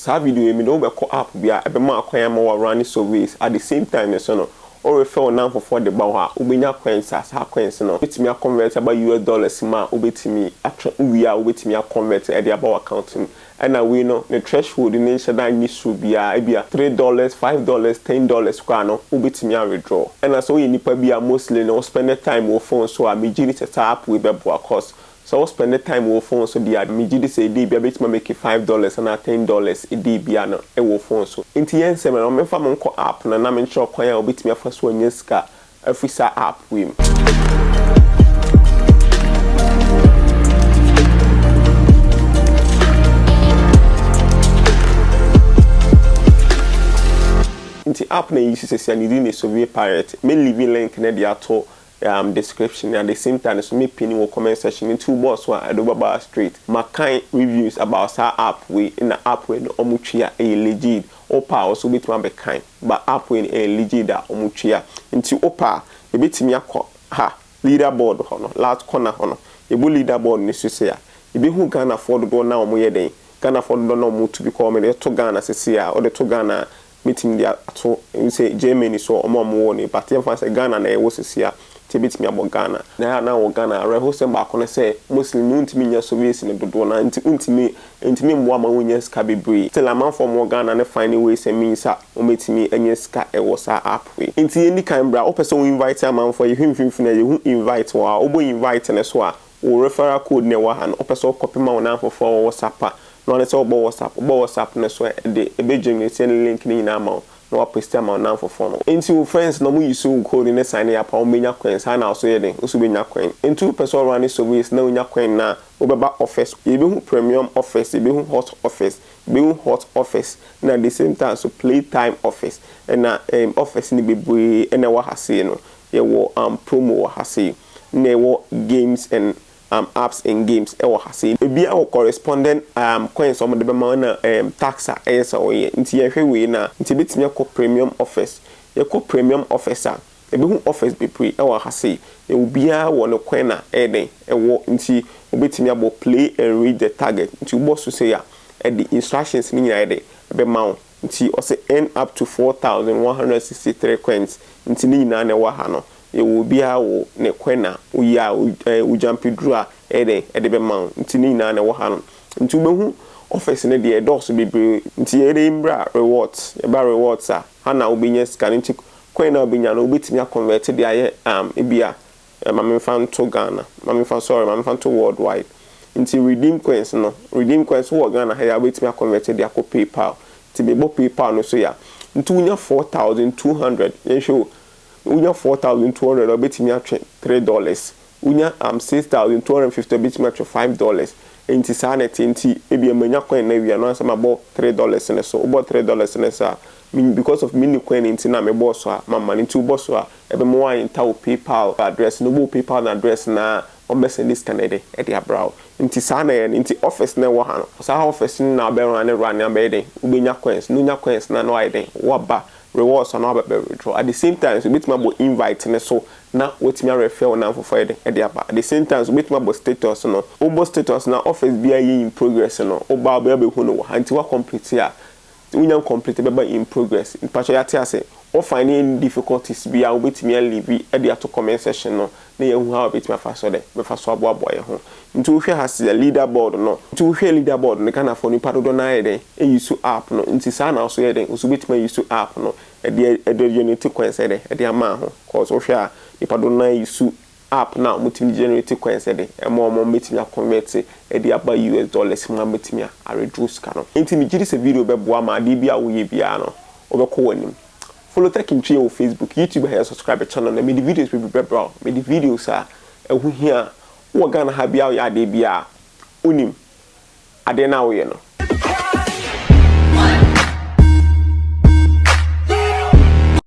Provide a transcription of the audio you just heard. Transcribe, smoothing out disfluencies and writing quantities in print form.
Sa video me no be call app bia ebe ma akwan ma run surveys at the same time so no or refer now for the ba ha ubenya coins as ha coins no betimi convert about US dollars ma ubetimi atwa we are ubetimi convert e dey about account and na we no the threshold in that ni so bia e bia $3 $5 $10 kwa no ubetimi withdraw and as so you nipa bia mostly no spend time on phone so a me giri set up we be bo cost. So spend the time with phone so the admiji say dey be bit make $5 and $10 e dey bia no e wo phone so inti yen se me no me fa mo nko app na me ncho kwan ya obetimi afa so anya sika afisa app we inti app na use se ni di ne survey pirate me leave link na dia to description at the same time so me pin in comment section in two boss one I do baba straight my kind reviews about our app we in the app we no omutria e legit opa also betima be kind but app we e legit da omutria into opa e betimi akọ ha leaderboard hono last corner hono e bu leaderboard ni so se ya e be hu Ghana for do na omo ye den Ghana for do na omo to be call me to Ghana se ya o de to Ghana meeting dia to say Germany so omo woni but e fa say Ghana na e wo se ya tibit mi abogana na wo Ghana reho se ba kono se muslim untimi nya service ne dodo na untimi mwa ma wonya ska bebre till a man from Ghana na find ways and means o metimi anya ska e wo sa app we nti any kind bra o person invite a man for you himfimfina you invite wa obo invite ne so a o referral code ne wa han o person copy ma wona for WhatsApp no na se obo WhatsApp ne so de e be generate link ni na ma no paste am on for phone into friends no mu use code in sign up on menya coins and also yeden usu benya coin into person run service na unya coin na obeba office e be hu premium office e be hu hot office e be hu hot office na the same time so playtime office and na office ni bebre na wa hase no ye wo promo wa hase na wo games and apps and games e wo hase e bia wo correspondent coins on the be ma na taxa e so ye nti ye hwe we na nti betimi akọ premium office ye kọ premium officer e be hu office be pre e wo hase e wo bia wo no coin na e den e wo nti obetimi abo play and read the target nti wo so say ya e the instructions ni nyina e be ma nti o say earn up to 4,163 coins nti ni nyina na wa ha no e wo bia wo ne kwena wo ya wo jump draw e de be ma nti ni nyina na wo ha no nti wo behu office ne de doors be nti e de mbra rewards e ba rewards a ha na wo benya scan nti kwena wo benya no obetimi convert de aye e bia mama fan to Ghana mama fan to worldwide nti redeem coins wo Ghana ha ya obetimi convert de akọ PayPal ti be bo PayPal no so ya nti unya 4,200 yen show unya 4,200 obetimi atwe $3 unya 6,250 obetimi atwe $5 enti sa na enti ebi amanya coin na wi no sama bo $3 ne so bo $3 ne sa because of mini coin enti na me boss a mama nti bo so a ebe mo wan ta o PayPal address no bo PayPal address na o message this canede e dia brow nti sa na nti office na wo ha no sa office na be run abede ubenya coins no nya coins na no iden waba rewards on our withdraw at the same time so betima bo invite ne so na wetimi refer na for iden e dia ba at the same time so betima bo status no obo status na office bia in progress no oba be hu no anti wa complete ya unya complete be in progress in patch ya ase or finding difficulties bia obetimi leave e dia to comment section no na ye hu ha obetimi fa so de be fa so abo ye ho nti wo hwe ha se leaderboard no nti wo hwe leaderboard ne kana for ni padodo na ye den e use app no nti sa na so ye den so betimi use app no e de unity coins de e de ama ho cause wo hwe a ni padodo na use app na mutimi generate coins de e mo metimi convert e de aba US dollars ma metimi a reduce ka no nti mi giri se video be boa ma de bia wo ye bia no obekọ wanim follow tech in on Facebook, YouTube, and subscribe to the channel. And me the videos will be better. Me the videos are who here. We're gonna have ya de bia unim. Adena we no.